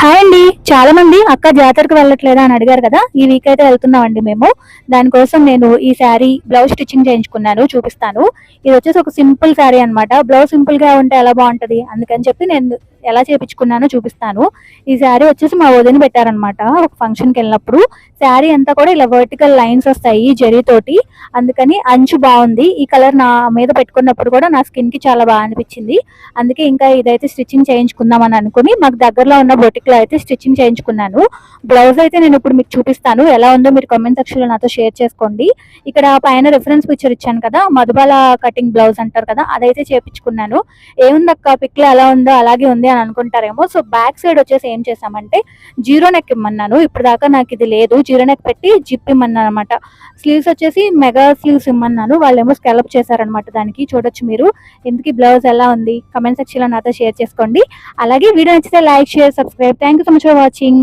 Hi అండి. చాలా మంది అక్క జాతరకు వెళ్ళట్లేదా అని అడిగారు కదా. ఈ వీక్ అయితే వెళ్తున్నామండి మేము. దానికోసం నేను ఈ శారీ బ్లౌజ్ స్టిచ్చింగ్ చేయించుకున్నాను, చూపిస్తాను. ఇది వచ్చేసి ఒక సింపుల్ శారీ అన్నమాట. బ్లౌజ్ సింపుల్ గా ఉంటే ఎలా బాగుంటది, అందుకని చెప్పి నేను ఎలా చేపించుకున్నానో చూపిస్తాను. ఈ శారీ వచ్చేసి మా వదిన పెట్టారనమాట ఒక ఫంక్షన్కి వెళ్ళినప్పుడు. శారీ అంతా కూడా ఇలా వర్టికల్ లైన్స్ వస్తాయి జరీతోటి, అందుకని అంచు బాగుంది. ఈ కలర్ నా మీద పెట్టుకున్నప్పుడు కూడా నా స్కిన్ కి చాలా బాగా అనిపించింది. అందుకే ఇంకా ఇదైతే స్టిచ్చింగ్ చేయించుకుందాం అని అనుకుని మాకు దగ్గరలో ఉన్న బొటిక్ లో అయితే స్టిచ్చింగ్ చేయించుకున్నాను. బ్లౌజ్ అయితే నేను ఇప్పుడు మీకు చూపిస్తాను, ఎలా ఉందో మీరు కామెంట్ సెక్షన్ లో నాతో షేర్ చేసుకోండి. ఇక్కడ పైన రిఫరెన్స్ పిక్చర్ ఇచ్చాను కదా, మధుబాల కటింగ్ బ్లౌజ్ అంటారు కదా, అదైతే చేపించుకున్నాను. ఏముందక్క పిక్ లో ఎలా ఉందో అలాగే ఉంది అని అనుకుంటారేమో. సో బ్యాక్ సైడ్ వచ్చేసి ఏం చేసామంటే జీరో నెక్ ఇమ్మన్నాను. ఇప్పుడు దాకా నాకు ఇది లేదు, జీరో నెక్ పెట్టి జిప్ ఇమ్మన్నాను అనమాట. స్లీవ్స్ వచ్చేసి మెగా స్లీవ్స్ ఇమ్మన్నాను, వాళ్ళేమో స్కెలప్ చేశారనమాట. దానికి చూడొచ్చు మీరు. ఇందుకు బ్లౌజ్ ఎలా ఉంది కమెంట్ సెక్షన్ లో నాతో షేర్ చేసుకోండి. అలాగే వీడియో నచ్చితే like, share, subscribe. Thank you so much for watching.